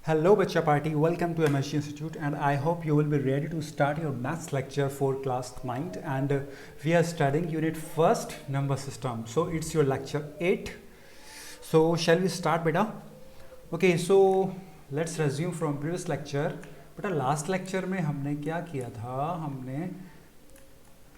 Hello Bacha Party, welcome to MSG Institute and I hope you will be ready to start your maths lecture for class 9th and we are studying unit first number system. So it's your lecture 8. So shall we start beta? Okay, so let's resume from previous lecture. बेटा last lecture में हमने क्या किया था, हमने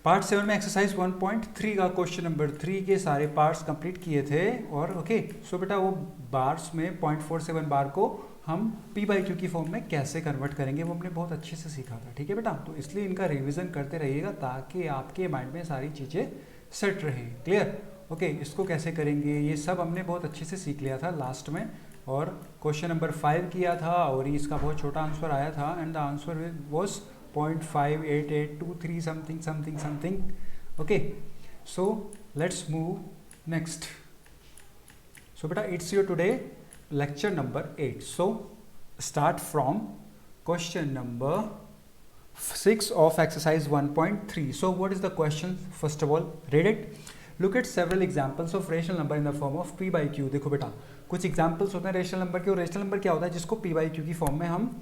part 7 में exercise 1.3 का question number 3 के सारे पार्ट्स कंप्लीट किए थे और ओके सो बेटा वो बार्स में 0.47 बार को हम p/q की फॉर्म में कैसे कन्वर्ट करेंगे वो हमने बहुत अच्छे से सीखा था, ठीक है बेटा। तो इसलिए इनका रिवीजन करते रहिएगा ताकि आपके माइंड में सारी चीज़ें सेट रहें, क्लियर। ओके इसको कैसे करेंगे ये सब हमने बहुत अच्छे से सीख लिया था लास्ट में और क्वेश्चन नंबर 5 किया था और इसका बहुत छोटा आंसर आया था and the answer was 0.58823 something. Okay so let's move next. So बेटा it's your today lecture number 8. So start from question number 6 of exercise 1.3. So what is the question? First of all read it. Look at several examples of rational number in the form of p/q. देखो बेटा कुछ examples होते हैं rational number के और rational number क्या होता है जिसको p/q की फॉर्म में हम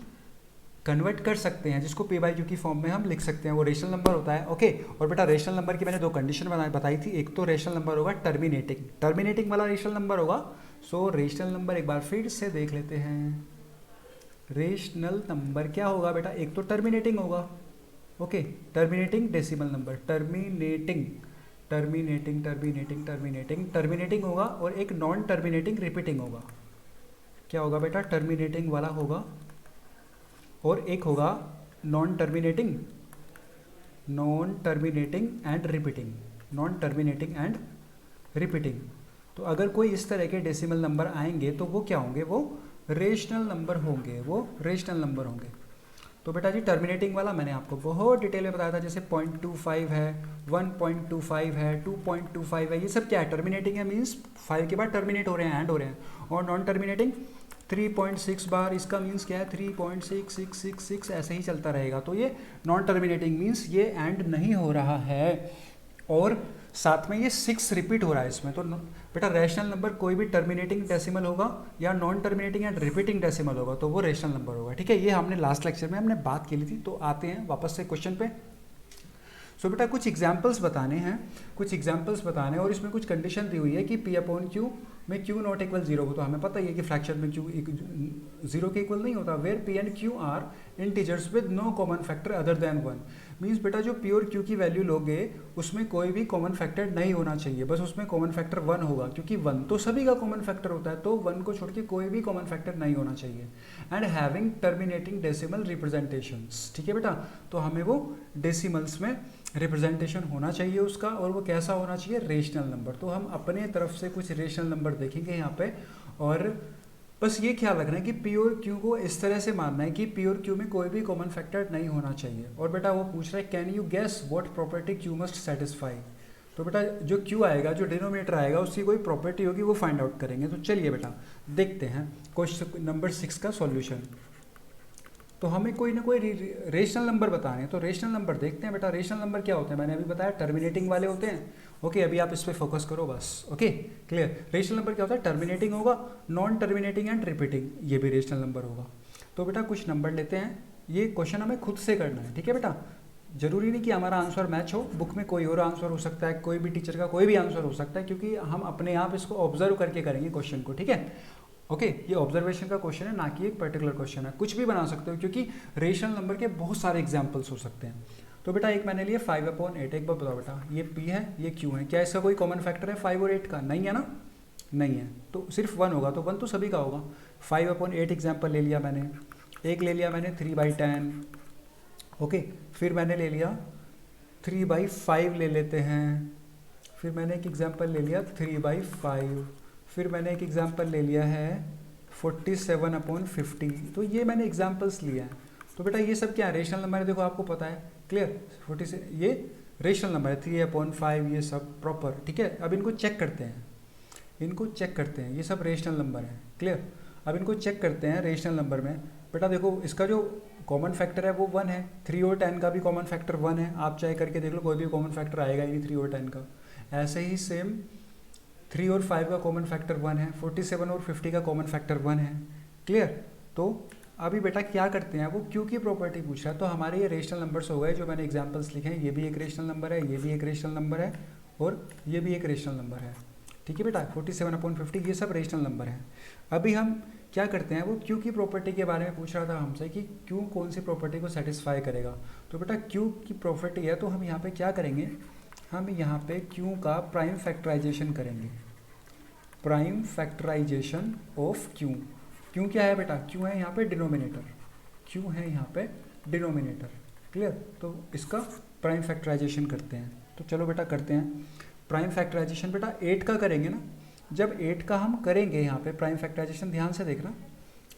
कन्वर्ट कर सकते हैं, जिसको p/q की फॉर्म में हम लिख सकते हैं, वो रेशनल नंबर होता है। ओके और बेटा रेशनल नंबर की मैंने दो कंडीशन बताई थी, एक तो रेशनल नंबर होगा टर्मिनेटिंग वाला रेशनल नंबर होगा। सो रेशनल नंबर एक बार फिर से देख लेते हैं। रेशनल नंबर क्या होगा बेटा, एक तो टर्मिनेटिंग होगा, okay terminating decimal number, terminating होगा और एक नॉन टर्मिनेटिंग रिपीटिंग होगा। क्या होगा बेटा, टर्मिनेटिंग वाला होगा और एक होगा नॉन टर्मिनेटिंग एंड रिपीटिंग। तो अगर कोई इस तरह के डेसिमल नंबर आएंगे तो वो क्या होंगे, वो रेशनल नंबर होंगे। तो बेटा जी टर्मिनेटिंग वाला मैंने आपको बहुत डिटेल में बताया था, जैसे 0.25 है, 1.25 है, 2.25 है, ये सब क्या है, टर्मिनेटिंग है, मीन्स 5 के बाद टर्मिनेट हो रहे हैं, एंड हो रहे हैं। और नॉन टर्मिनेटिंग 3.6 बार, इसका मीन्स क्या है 3.6666 ऐसे ही चलता रहेगा। तो ये नॉन टर्मिनेटिंग मीन्स ये एंड नहीं हो रहा है और साथ में ये 6 रिपीट हो रहा है इसमें। तो बेटा रेशनल नंबर कोई भी टर्मिनेटिंग डेसिमल होगा या non terminating and repeating decimal होगा तो वो रेशनल नंबर होगा, ठीक है। ये हमने लास्ट लेक्चर में हमने बात की थी। तो आते हैं वापस से क्वेश्चन पे। सो बेटा कुछ एग्जाम्पल्स बताने हैं और इसमें कुछ कंडीशन दी हुई है कि p/q में q नॉट इक्वल 0 हो। तो हमें पता ही है कि फ्रैक्शन में q 0 के इक्वल नहीं होता। Where p and q are integers with no common factor other than 1 means बेटा जो p और q की वैल्यू लोगे उसमें कोई भी कॉमन फैक्टर नहीं होना चाहिए, बस उसमें कॉमन फैक्टर 1 होगा, क्योंकि 1 तो सभी का कॉमन फैक्टर होता है, तो 1 को छोड़ के कोई भी कॉमन फैक्टर नहीं होना चाहिए। And having terminating decimal representations, ठीक है बेटा। तो हमें वो डेसिमल्स में रिप्रेजेंटेशन होना चाहिए उसका, और वो कैसा होना चाहिए, रेशनल नंबर। तो हम अपने तरफ से कुछ रेशनल नंबर देखेंगे यहाँ पे, और बस ये ख्याल रखना है कि p और q को इस तरह से मानना है कि p और q में कोई भी कॉमन फैक्टर नहीं होना चाहिए। और बेटा वो पूछ रहा है can you guess what property q must satisfy. तो बेटा जो q आएगा, जो डिनोमिनेटर आएगा, उसकी कोई प्रॉपर्टी होगी वो फाइंड आउट करेंगे। तो चलिए बेटा देखते हैं क्वेश्चन नंबर 6 का सॉल्यूशन। तो हमें कोई ना कोई रेशनल नंबर बताने हैं, तो रेशनल नंबर देखते हैं बेटा। रेशनल नंबर क्या होते हैं, मैंने अभी बताया टर्मिनेटिंग वाले होते हैं। ओके अभी आप इस पर फोकस करो बस। Okay clear. रेशनल नंबर क्या होता है, टर्मिनेटिंग होगा, नॉन टर्मिनेटिंग एंड रिपीटिंग, ये भी रेशनल नंबर होगा। तो बेटा कुछ नंबर लेते हैं, ये क्वेश्चन हमें खुद से करना है, ठीक है बेटा। जरूरी नहीं कि हमारा आंसर मैच हो, बुक में कोई और आंसर हो सकता है, कोई भी टीचर का कोई भी आंसर हो सकता है, क्योंकि हम अपने आप इसको ऑब्जर्व करके करेंगे क्वेश्चन को, ठीक है। ओके ये ऑब्जर्वेशन का क्वेश्चन है, ना कि एक पर्टिकुलर क्वेश्चन है। कुछ भी बना सकते हो क्योंकि रेशनल नंबर के बहुत सारे एग्जांपल्स हो सकते हैं। तो बेटा एक मैंने लिया 5/8। एक बार बताओ बेटा, ये p है ये q है, क्या इसका कोई कॉमन फैक्टर है 5 और 8 का? नहीं है ना, नहीं है, तो सिर्फ 1 होगा, तो 1 तो सभी का होगा। 5/8 एग्जाम्पल ले लिया मैंने, एक ले लिया मैंने 3/10, ओके। फिर मैंने ले लिया 3/5 ले लेते हैं, फिर मैंने एक एग्जाम्पल ले लिया 3/5, फिर मैंने एक एग्जाम्पल ले लिया है 47/50। तो ये मैंने एग्जाम्पल्स लिए हैं। तो बेटा ये सब क्या है, रेशनल नंबर है, देखो आपको पता है, क्लियर। 46 ये रेशनल नंबर है, 3/5 ये सब प्रॉपर, ठीक है। अब इनको चेक करते हैं, इनको चेक करते हैं, ये सब रेशनल नंबर है, क्लियर। अब इनको चेक करते हैं रेशनल नंबर में। बेटा देखो इसका जो कॉमन फैक्टर है वो 1 है, 3 और 10 का भी कॉमन फैक्टर 1 है, आप चाहे करके देख लो, कोई भी कॉमन फैक्टर आएगा ही नहीं 3 और 10 का। ऐसे ही सेम 3 और 5 का कॉमन फैक्टर 1 है, 47 और 50 का कॉमन फैक्टर 1 है, क्लियर। तो अभी बेटा क्या करते हैं, वो क्यू की प्रॉपर्टी पूछ रहा है, तो हमारे ये रेशनल नंबर्स हो गए जो मैंने एग्जांपल्स लिखे हैं। ये भी एक रेशनल नंबर है, ये भी एक रेशनल नंबर है, और ये भी एक रेशनल नंबर है, ठीक है बेटा। 47/50 ये सब रेशनल नंबर हैं। अभी हम क्या करते हैं, वो क्यू की प्रॉपर्टी के बारे में पूछ रहा था हमसे कि क्यू कौन सी प्रॉपर्टी को सेटिस्फाई करेगा। तो बेटा क्यू की प्रॉपर्टी है, तो हम यहाँ पे क्या करेंगे, हम यहाँ पे क्यू का प्राइम फैक्टराइजेशन करेंगे, prime factorisation of Q. Q क्या है बेटा, क्यू है यहाँ पे डिनोमिनेटर, क्यू है यहाँ पे डिनोमिनेटर, क्लियर। तो इसका प्राइम फैक्टराइजेशन करते हैं, तो चलो बेटा करते हैं प्राइम फैक्टराइजेशन। बेटा 8 का करेंगे ना, जब 8 का हम करेंगे यहाँ पे प्राइम फैक्टराइजेशन, ध्यान से देखना,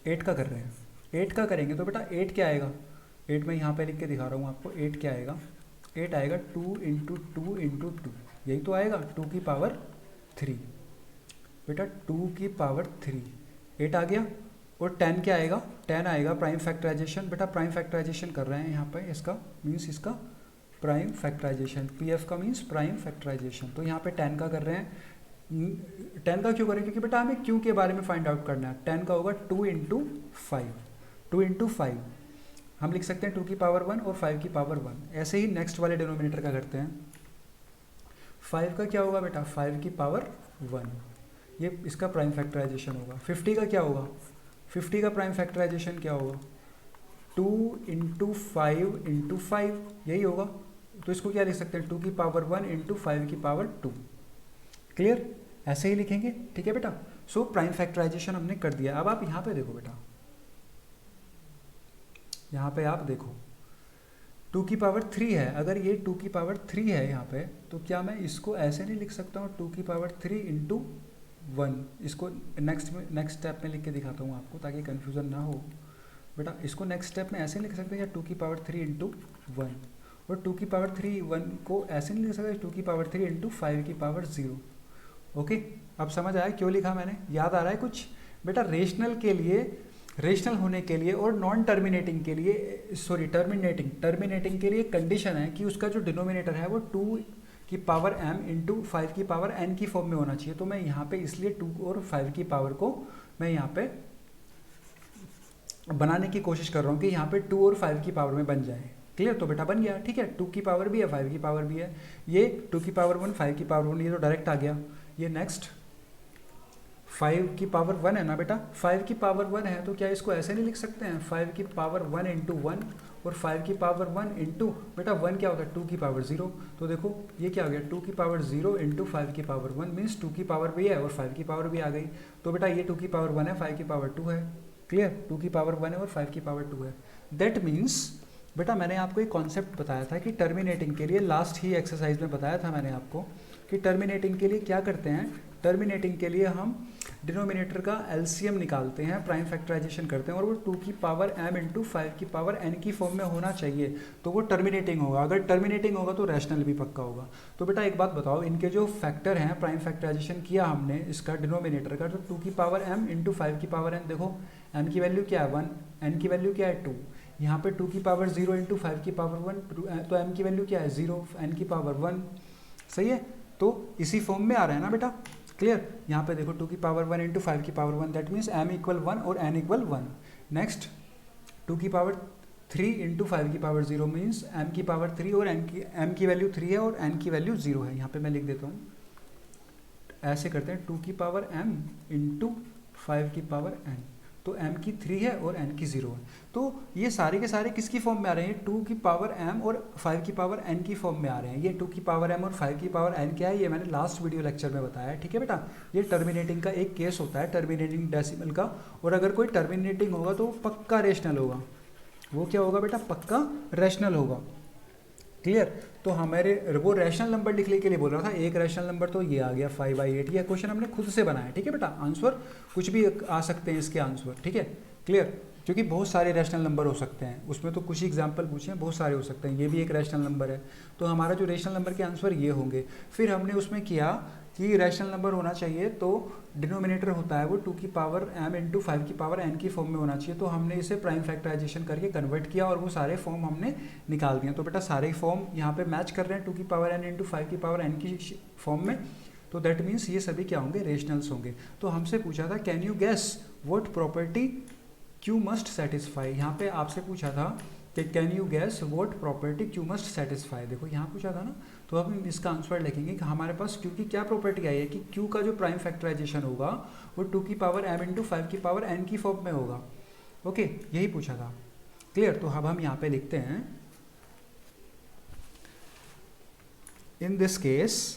8 का कर रहे हैं, 8 का करेंगे तो बेटा 8 क्या आएगा, 8 मैं यहाँ पे लिख के दिखा रहा हूँ आपको, 8 क्या आएगा, 8 आएगा 2 × 2 × 2, यही तो आएगा 2 की पावर 3, बेटा 2 की पावर 3, 8 आ गया। और 10 क्या आएगा, 10 आएगा प्राइम फैक्टराइजेशन। बेटा प्राइम फैक्टराइजेशन कर रहे हैं यहाँ पे, इसका मीन्स इसका प्राइम फैक्टराइजेशन, PF का मीन्स प्राइम फैक्टराइजेशन। तो यहाँ पे 10 का कर रहे हैं, 10 का क्यों करें, क्योंकि बेटा हमें क्यू के बारे में फाइंड आउट करना है। 10 का होगा 2 × 5, 2 × 5 हम लिख सकते हैं 2 की पावर 1 और 5 की पावर 1। ऐसे ही नेक्स्ट वाले डिनोमिनेटर का करते हैं, 5 का क्या होगा बेटा, 5 की पावर 1, ये इसका प्राइम फैक्टराइजेशन होगा। 50 का क्या होगा, 50 का प्राइम फैक्टराइजेशन क्या होगा, 2 × 5 × 5 यही होगा। तो इसको क्या लिख सकते हैं, 2 की पावर 1 × 5 की पावर 2, क्लियर। ऐसे ही लिखेंगे, ठीक है बेटा। सो प्राइम फैक्टराइजेशन हमने कर दिया। अब आप यहाँ पे देखो बेटा, यहाँ पे आप देखो 2 की पावर 3 है, अगर ये 2 की पावर 3 है यहाँ पे, तो क्या मैं इसको ऐसे नहीं लिख सकता हूँ 2 की पावर 3 × 1। इसको नेक्स्ट स्टेप में लिख के दिखाता हूँ आपको ताकि कन्फ्यूज़न ना हो बेटा। इसको नेक्स्ट स्टेप में ऐसे लिख सकते हैं, या 2 की पावर 3 × 1, और 2 की पावर 3 1 को ऐसे नहीं लिख सकते, 2 की पावर 3 × 5 की पावर 0। ओके, अब समझ आया क्यों लिखा मैंने, याद आ रहा है कुछ बेटा। रेशनल के लिए, रेशनल होने के लिए और नॉन टर्मिनेटिंग के लिए, सॉरी टर्मिनेटिंग के लिए कंडीशन है कि उसका जो डिनोमिनेटर है वो 2 की पावर m × 5 की पावर n की फॉर्म में होना चाहिए। तो मैं यहाँ पे इसलिए 2 और 5 की पावर को मैं यहाँ पे बनाने की कोशिश कर रहा हूँ कि यहाँ पे 2 और 5 की पावर में बन जाए, क्लियर। तो बेटा बन गया, ठीक है। 2 की पावर भी है, 5 की पावर भी है, ये 2 की पावर 1 5 की पावर 1, ये तो डायरेक्ट आ गया। ये नेक्स्ट 5 की पावर 1 है ना बेटा, 5 की पावर 1 है, तो क्या इसको ऐसे नहीं लिख सकते हैं, 5 की पावर 1 × 1 और 5 की पावर 1 × बेटा 1 क्या होता है 2 की पावर 0। तो देखो ये क्या हो गया, 2 की पावर 0 × 5 की पावर 1 मीन्स 2 की पावर भी है और 5 की पावर भी आ गई। तो बेटा ये 2 की पावर 1 है, 5 की पावर 2 है, क्लियर। 2 की पावर 1 है और 5 की पावर 2 है। दैट मीन्स बेटा मैंने आपको एक कॉन्सेप्ट बताया था कि टर्मिनेटिंग के लिए, लास्ट ही एक्सरसाइज में बताया था मैंने आपको कि टर्मिनेटिंग के लिए क्या करते हैं, टर्मिनेटिंग के लिए हम डिनोमिनेटर का एलसीएम निकालते हैं, प्राइम फैक्टराइजेशन करते हैं, और वो 2 की पावर m × 5 की पावर n की फॉर्म में होना चाहिए, तो वो टर्मिनेटिंग होगा। अगर टर्मिनेटिंग होगा तो रैशनल भी पक्का होगा। तो बेटा एक बात बताओ, इनके जो फैक्टर हैं, प्राइम फैक्टराइजेशन किया हमने इसका डिनोमिनेटर का, तो 2 की पावर m × 5 की पावर n, देखो m की वैल्यू क्या है 1, n की वैल्यू क्या है 2, यहाँ पे 2 की पावर 0 × 5 की पावर 1, तो m की वैल्यू क्या है 0, n की पावर 1, सही है। तो इसी फॉर्म में आ रहा है ना बेटा, क्लियर। यहाँ पे देखो 2 की पावर 1 × 5 की पावर 1, दैट मीन्स m = 1 और n = 1। नेक्स्ट 2 की पावर 3 × 5 की पावर 0 मीन्स m की पावर 3 और m की वैल्यू 3 है और n की वैल्यू 0 है। यहाँ पे मैं लिख देता हूँ, ऐसे करते हैं 2 की पावर m × 5 की पावर n। तो m की 3 है और n की 0 है। तो ये सारे के सारे किसकी फॉर्म में आ रहे हैं, 2 की पावर m और 5 की पावर n की फॉर्म में आ रहे हैं। ये 2 की पावर m और 5 की पावर n क्या है, ये मैंने लास्ट वीडियो लेक्चर में बताया है, ठीक है बेटा। ये टर्मिनेटिंग का एक केस होता है, टर्मिनेटिंग डेसिमल का, और अगर कोई टर्मिनेटिंग होगा तो पक्का रेशनल होगा। वो क्या होगा बेटा, पक्का रैशनल होगा। क्लियर। तो हमारे वो रैशनल नंबर लिखने के लिए बोल रहा था, एक रैशनल नंबर तो ये आ गया 5/8। ये क्वेश्चन हमने खुद से बनाया, ठीक है बेटा। आंसर कुछ भी आ सकते हैं इसके आंसर, ठीक है, क्लियर। क्योंकि बहुत सारे रैशनल नंबर हो सकते हैं, उसमें तो कुछ ही एग्जाम्पल पूछे हैं, बहुत सारे हो सकते हैं। ये भी एक रैशनल नंबर है, तो हमारा जो रैशनल नंबर के आंसर ये होंगे। फिर हमने उसमें किया कि रैशनल नंबर होना चाहिए तो डिनोमिनेटर होता है वो 2 की पावर m इंटू 5 की पावर n की फॉर्म में होना चाहिए। तो हमने इसे प्राइम फैक्टराइजेशन करके कन्वर्ट किया और वो सारे फॉर्म हमने निकाल दिए। तो बेटा सारे फॉर्म यहाँ पे मैच कर रहे हैं 2 की पावर n इंटू 5 की पावर n की फॉर्म में। तो दैट मीन्स ये सभी क्या होंगे, रेशनल्स होंगे। तो हमसे पूछा था can you guess what property Q must satisfy. यहाँ पे आपसे पूछा था कि can you guess what property Q must satisfy. देखो यहाँ पूछा था ना, तो अब हम इसका आंसर लिखेंगे कि हमारे पास क्यू की क्या प्रॉपर्टी आई है कि क्यू का जो प्राइम फैक्टराइजेशन होगा वो 2 की पावर m इंटू 5 की पावर n की फॉर्म में होगा। ओके, यही पूछा था, क्लियर। तो अब हम यहाँ पे लिखते हैं in this case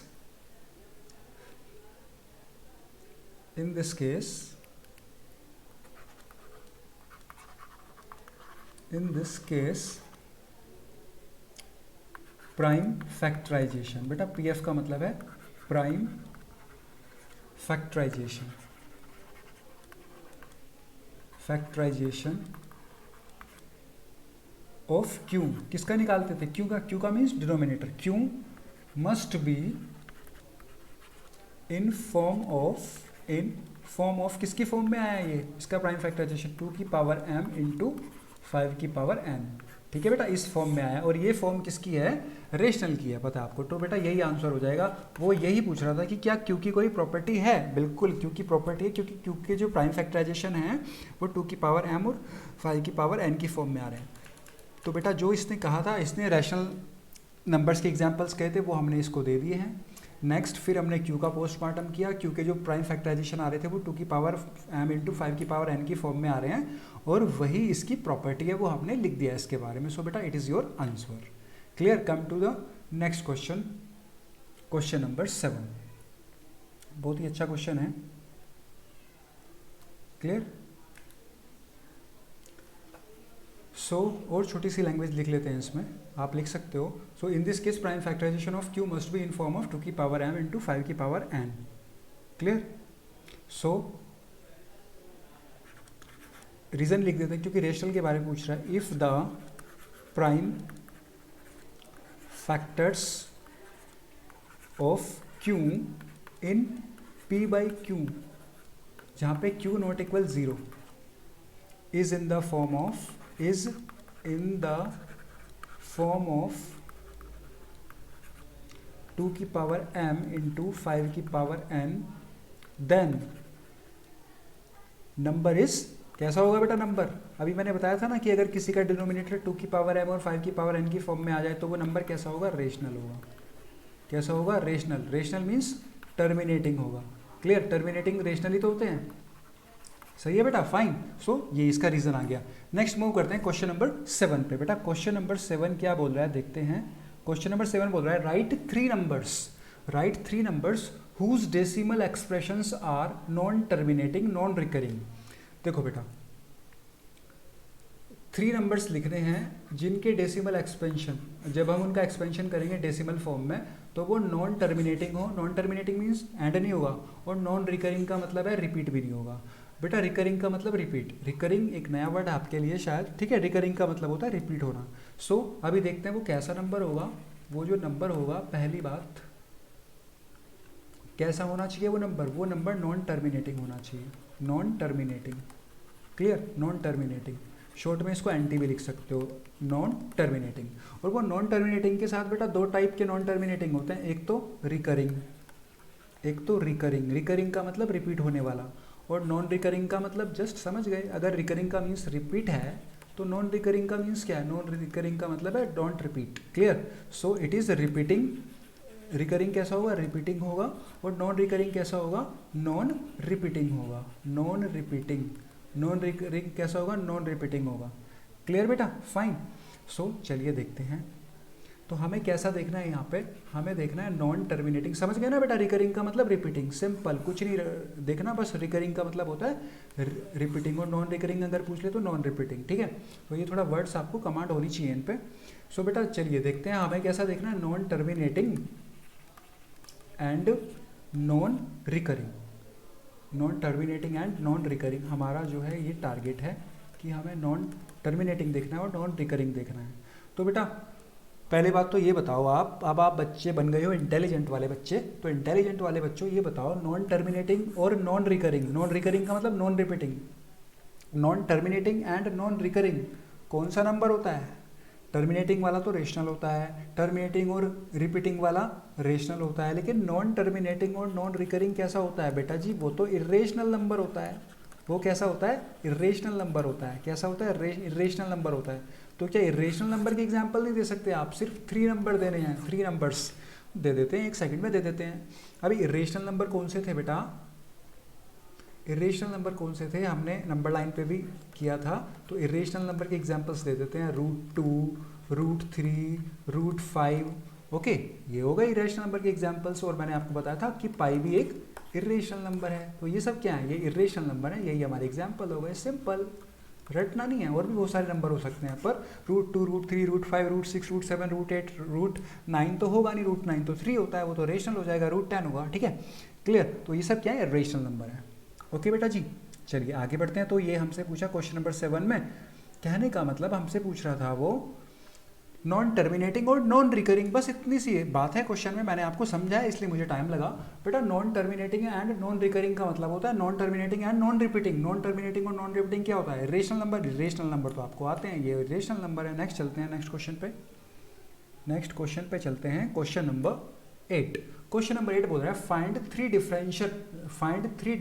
prime factorisation. बेटा पीएफ का मतलब है प्राइम फैक्टराइजेशन ऑफ क्यू। किसका निकालते थे, क्यू का means denominator. Q must be in form of किसकी फॉर्म में आया ये, इसका प्राइम फैक्टराइजेशन 2 की पावर m इंटू 5 की पावर n, ठीक है बेटा, इस फॉर्म में आया। और ये फॉर्म किसकी है, रेशनल की है, पता है आपको। तो बेटा यही आंसर हो जाएगा। वो यही पूछ रहा था कि क्या क्यू की कोई प्रॉपर्टी है, बिल्कुल क्यू की प्रॉपर्टी है, क्योंकि क्यू के जो प्राइम फैक्टराइजेशन है वो 2 की पावर m और 5 की पावर n की फॉर्म में आ रहे हैं। तो बेटा जो इसने कहा था, इसने रैशनल नंबर्स के एग्जाम्पल्स कहे थे, वो हमने इसको दे दिए हैं। नेक्स्ट फिर हमने क्यू का पोस्टमार्टम किया। क्यू के जो प्राइम फैक्टराइजेशन आ रहे थे वो 2 की पावर m इंटू 5 की पावर n की फॉर्म में आ रहे हैं, और वही इसकी प्रॉपर्टी है, वो हमने लिख दिया इसके बारे में। सो बेटा it is your answer. Clear. Come to the next question, question number 7। बहुत ही अच्छा क्वेश्चन है, क्लियर। सो और छोटी सी लैंग्वेज लिख लेते हैं इसमें, आप लिख सकते हो। So in this case prime factorisation of Q must be in form of 2 की पावर m इंटू 5 की power n, clear. So reason लिख देते हैं क्योंकि रेशनल के बारे में पूछ रहा है। If the prime factors of Q in p by Q, जहाँ पे q not equal 0, is in the form of 2 की पावर m इंटू 5 की power n, then number is, कैसा होगा बेटा नंबर। अभी मैंने बताया था ना कि अगर किसी का डिनोमिनेटर 2 की पावर m और 5 की पावर n की फॉर्म में आ जाए तो वो नंबर कैसा होगा, रेशनल होगा। कैसा होगा, रेशनल। रेशनल मीन्स टर्मिनेटिंग होगा, क्लियर। टर्मिनेटिंग रेशनल ही तो होते हैं, सही है बेटा, फाइन। सो ये इसका रीजन आ गया। नेक्स्ट मूव करते हैं क्वेश्चन नंबर 7 पे। बेटा क्वेश्चन नंबर 7 क्या बोल रहा है, देखते हैं। क्वेश्चन नंबर 7 बोल रहा है right three numbers whose decimal expressions are non terminating non recurring. देखो बेटा 3 नंबर्स लिखने हैं जिनके डेसिमल एक्सपेंशन, जब हम उनका एक्सपेंशन करेंगे डेसिमल फॉर्म में तो वो नॉन टर्मिनेटिंग हो। नॉन टर्मिनेटिंग मीन्स एंड नहीं होगा, और नॉन रिकरिंग का मतलब है रिपीट भी नहीं होगा। बेटा रिकरिंग का मतलब रिपीट, रिकरिंग एक नया वर्ड आपके लिए शायद, ठीक है। रिकरिंग का मतलब होता है रिपीट होना। सो अभी देखते हैं वो कैसा नंबर होगा। वो जो नंबर होगा, पहली बात कैसा होना चाहिए वो नंबर नॉन टर्मिनेटिंग होना चाहिए, non terminating, clear. Non terminating, short में इसको एंटी भी लिख सकते हो, नॉन टर्मिनेटिंग। और वो नॉन टर्मिनेटिंग के साथ बेटा 2 टाइप के नॉन टर्मिनेटिंग होते हैं, एक तो रिकरिंग का मतलब रिपीट होने वाला, और नॉन रिकरिंग का मतलब जस्ट समझ गए। अगर रिकरिंग का मीन्स रिपीट है तो नॉन रिकरिंग का मीन्स क्या है, नॉन रिकरिंग का मतलब है don't repeat, clear. So it is repeating. Recurring कैसा होगा, रिपीटिंग होगा, और नॉन रिकरिंग कैसा होगा, नॉन रिपीटिंग होगा, नॉन रिपीटिंग। नॉन रिकरिंग कैसा होगा, नॉन रिपीटिंग होगा। क्लियर बेटा, फाइन। सो चलिए देखते हैं, तो हमें कैसा देखना है यहाँ पे, हमें देखना है नॉन टर्मिनेटिंग। समझ गए ना बेटा, रिकरिंग का मतलब रिपीटिंग, सिंपल, कुछ नहीं देखना, बस रिकरिंग का मतलब होता है रिपीटिंग, और नॉन रिकरिंग अगर पूछ ले तो नॉन रिपीटिंग, ठीक है। तो ये थोड़ा वर्ड्स आपको कमांड होनी चाहिए इन पे। सो बेटा चलिए देखते हैं हमें कैसा देखना है, non terminating and non recurring. Non terminating and non recurring हमारा जो है ये टारगेट है कि हमें नॉन टर्मिनेटिंग देखना है और नॉन रिकरिंग देखना है। तो बेटा पहले बात तो ये बताओ, अब आप बच्चे बन गए हो इंटेलिजेंट वाले बच्चे, तो इंटेलिजेंट वाले बच्चों ये बताओ, नॉन टर्मिनेटिंग और नॉन रिकरिंग, नॉन रिकरिंग का मतलब non repeating, non terminating and non recurring कौन सा नंबर होता है? टर्मिनेटिंग वाला तो रेशनल होता है, टर्मिनेटिंग और रिपीटिंग वाला रेशनल होता है, लेकिन नॉन टर्मिनेटिंग और नॉन रिकरिंग कैसा होता है बेटा जी? वो तो इरेशनल नंबर होता है। वो कैसा होता है? इरेशनल नंबर होता है। कैसा होता है? इरेशनल नंबर होता है। तो क्या इरेशनल नंबर की एग्जांपल नहीं दे सकते आप? सिर्फ 3 नंबर देने हैं, 3 नंबर्स दे देते हैं, 1 सेकंड में दे देते हैं। अभी इरेशनल नंबर कौन से थे बेटा? इरेशनल नंबर कौन से थे? हमने नंबर लाइन पे भी किया था। तो इरेशनल नंबर के एग्जांपल्स दे देते हैं, √2, √3, √5। ओके, ये हो गए इरेशनल नंबर के एग्जांपल्स। और मैंने आपको बताया था कि पाई भी एक इरेशनल नंबर है। तो ये सब क्या है? ये इरेशनल नंबर है, यही हमारे एग्जाम्पल हो गए। सिंपल, रटना नहीं है। और भी बहुत सारे नंबर हो सकते हैं, पर √2, √3, √5, √6, √7, √8, √9 तो होगा नहीं, √9 तो 3 होता है, वो तो रेशनल हो जाएगा, √10 होगा, ठीक है, क्लियर। तो ये सब क्या है? रेशनल नंबर है। ओके बेटा जी, चलिए आगे बढ़ते हैं। तो ये हमसे पूछा क्वेश्चन नंबर 7 में, कहने का मतलब हमसे पूछ रहा था वो नॉन टर्मिनेटिंग और नॉन रिकरिंग, बस इतनी सी बात है क्वेश्चन में। मैंने आपको समझाया इसलिए मुझे टाइम लगा। बेटा non terminating and non recurring का मतलब होता है non terminating and non repeating. Non terminating और नॉन रिपीटिंग क्या होता है? Rational number. रेशनल नंबर तो आपको आते हैं, ये रेशनल नंबर है। नेक्स्ट चलते हैं नेक्स्ट क्वेश्चन पे। नेक्स्ट क्वेश्चन पे चलते हैं, क्वेश्चन नंबर 8। क्वेश्चन नंबर 8 बोल रहा है find 3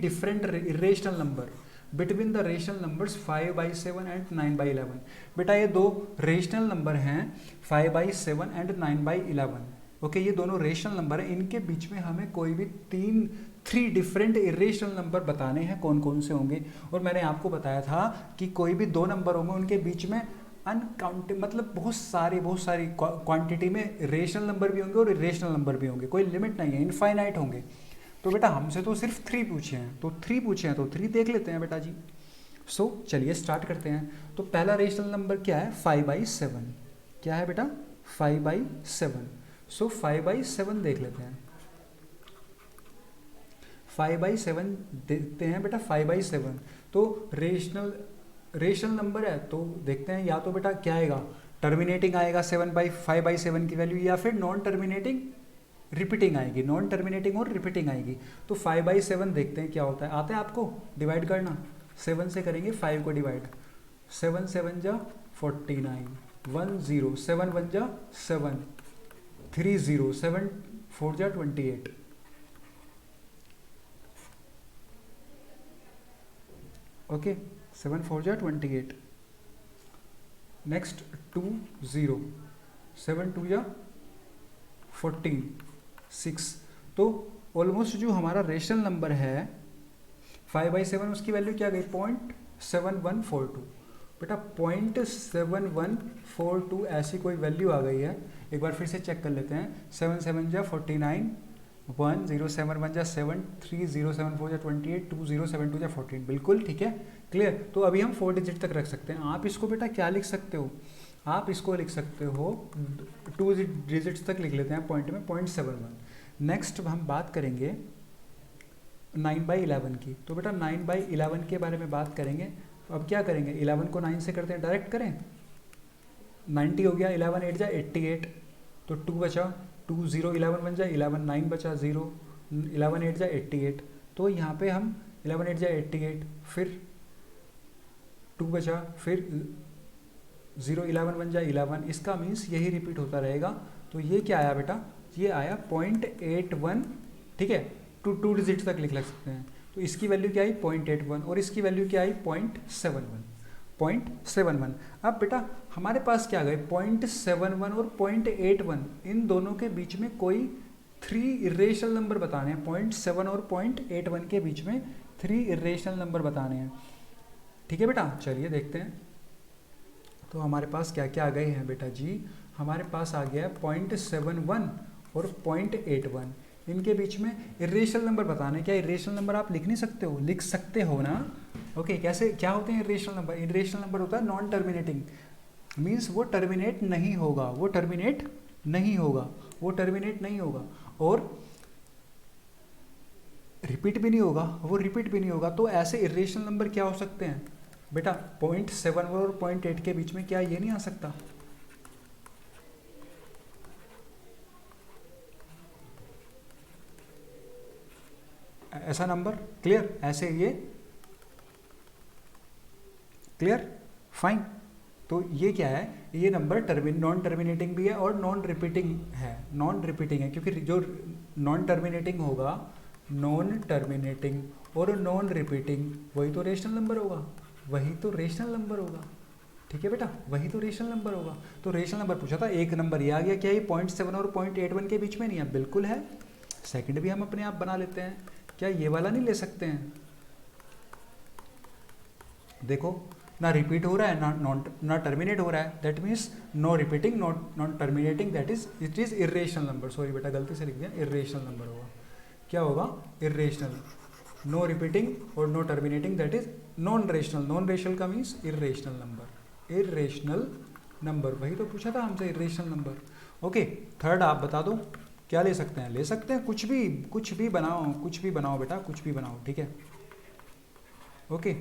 different irrational number between the rational numbers 5/7 and 9/11। बेटा ये दो रेशनल नंबर हैं, 5/7 एंड 9/11। ओके, ये दोनों रेशनल नंबर हैं, इनके बीच में हमें कोई भी 3 डिफरेंट इरेशनल नंबर बताने हैं, कौन कौन से होंगे। और मैंने आपको बताया था कि कोई भी 2 नंबर होंगे, उनके बीच में अनकाउंट मतलब बहुत सारी क्वांटिटी में रेशनल नंबर भी होंगे और इरेशनल नंबर भी होंगे, कोई लिमिट नहीं है, इनफाइनाइट होंगे। तो बेटा हमसे तो सिर्फ 3 पूछे हैं, तो 3 देख लेते हैं बेटा जी। सो चलिए स्टार्ट करते हैं। तो पहला रेशनल नंबर क्या है? 5/7। क्या है बेटा? 5/7। सो 5/7 देख लेते हैं। 5/7 देखते हैं बेटा। 5/7 तो रेशनल नंबर है, तो देखते हैं या तो बेटा क्या आएगा, टर्मिनेटिंग आएगा 5/7 की वैल्यू, या फिर नॉन टर्मिनेटिंग रिपीटिंग आएगी, नॉन टर्मिनेटिंग और रिपीटिंग आएगी। तो 5/7 देखते हैं क्या होता है। आता है आपको डिवाइड करना? 7 से करेंगे 5 को डिवाइड, 7 7 जा 49, 1 0, 7 1 जा 7, 3 0, 7 4 जा 28। ओके, 7 4 जा 28। नेक्स्ट 2 0, 7 2 जा 14, 6। तो ऑलमोस्ट जो हमारा रेशनल नंबर है 5/7, उसकी वैल्यू क्या गई? 0.7142। बेटा 0.7142 ऐसी कोई वैल्यू आ गई है। एक बार फिर से चेक कर लेते हैं। 7 7 जा 49, 1 0 7 1 जा 7, 3 0 7 4 जा 28, 2 0 7 2 जा 14। बिल्कुल ठीक है, क्लियर। तो अभी हम 4 डिजिट तक रख सकते हैं। आप इसको बेटा क्या लिख सकते हो? आप इसको लिख सकते हो 2 डिजिट्स तक लिख लेते हैं पॉइंट में, 0.71। नेक्स्ट हम बात करेंगे 9/11 की। तो बेटा 9/11 के बारे में बात करेंगे। तो अब क्या करेंगे? 11 को 9 से करते हैं, डायरेक्ट करें। 90 हो गया, 11 8 जा 88, तो 2 बचा, 2 0 11 1 जा 11, 9 बचा 0, 11 8 जा 88। तो यहाँ पे हम 11 8 जा 88, फिर 2 बचा, फिर 0 11 1 जा 11। इसका मीन्स यही रिपीट होता रहेगा। तो ये क्या आया बेटा? ये आया 0.81, ठीक है। 2 डिजिट तक लिख सकते हैं। तो इसकी वैल्यू क्या आई? 0.81, और इसकी वैल्यू क्या आई? 0.71। अब बेटा हमारे पास क्या गए? 0.71 और 0.81, इन दोनों के बीच में कोई 3 इरेशनल नंबर बताने हैं। 0.7 और 0.81 के बीच में 3 इरेशनल नंबर बताने हैं, ठीक है बेटा, चलिए देखते हैं। तो हमारे पास क्या क्या आ गए हैं बेटा जी, हमारे पास आ गया 0.71 और 0.81। इनके बीच में इरेशनल नंबर बताना है। क्या इरेशनल नंबर आप लिख नहीं सकते हो? लिख सकते हो ना। ओके, कैसे क्या होते हैं इरेशनल नंबर? इरेशनल नंबर होता है नॉन टर्मिनेटिंग, मीन्स वो टर्मिनेट नहीं होगा, वो टर्मिनेट नहीं होगा, वो टर्मिनेट नहीं होगा, और रिपीट भी नहीं होगा, वो रिपीट भी नहीं होगा। तो ऐसे इरेशनल नंबर क्या हो सकते हैं बेटा? 0.7 और 0.8 के बीच में क्या ये नहीं आ सकता? ऐसा नंबर, क्लियर? ऐसे ये क्लियर, फाइन। तो ये क्या है, ये नंबर नॉन टर्मिनेटिंग भी है और नॉन रिपीटिंग है। नॉन रिपीटिंग है क्योंकि जो नॉन टर्मिनेटिंग होगा, नॉन टर्मिनेटिंग और नॉन रिपीटिंग, वही तो रेशनल नंबर होगा, वही तो रेशनल नंबर होगा। ठीक है बेटा, वही तो रेशनल नंबर होगा। तो रेशनल नंबर पूछा था, एक नंबर ये आ गया। क्या ये 0.7 और 0.81 के बीच में नहीं है? बिल्कुल है। सेकंड भी हम अपने आप बना लेते हैं। क्या ये वाला नहीं ले सकते हैं? देखो, ना रिपीट हो रहा है, ना टर्मिनेट हो रहा है, that means no repeating, not terminating, that is it is irrational number. Sorry बेटा, गलती से लिख दिया, इरेशनल नंबर होगा। क्या होगा? इरेशनल। नो रिपीटिंग और no terminating, that is non rational. Non rational का means irrational number. Irrational number, वही तो पूछा था हमसे, इरेशनल नंबर। ओके, थर्ड आप बता दो क्या ले सकते हैं? ले सकते हैं कुछ भी, कुछ भी बनाओ, कुछ भी बनाओ बेटा, कुछ भी बनाओ, ठीक है। ओके,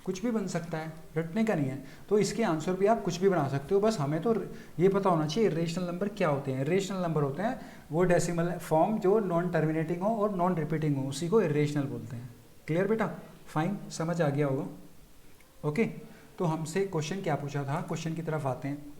कुछ भी बन सकता है, रटने का नहीं है। तो इसके आंसर भी आप कुछ भी बना सकते हो, बस हमें तो ये पता होना चाहिए इरेशनल नंबर क्या होते हैं। इरेशनल नंबर होते हैं वो डेसिमल फॉर्म जो नॉन टर्मिनेटिंग हो और नॉन रिपीटिंग हो, उसी को इरेशनल बोलते हैं। क्लियर बेटा, फाइन, समझ आ गया होगा। ओके, तो हमसे क्वेश्चन क्या पूछा था, क्वेश्चन की तरफ आते हैं।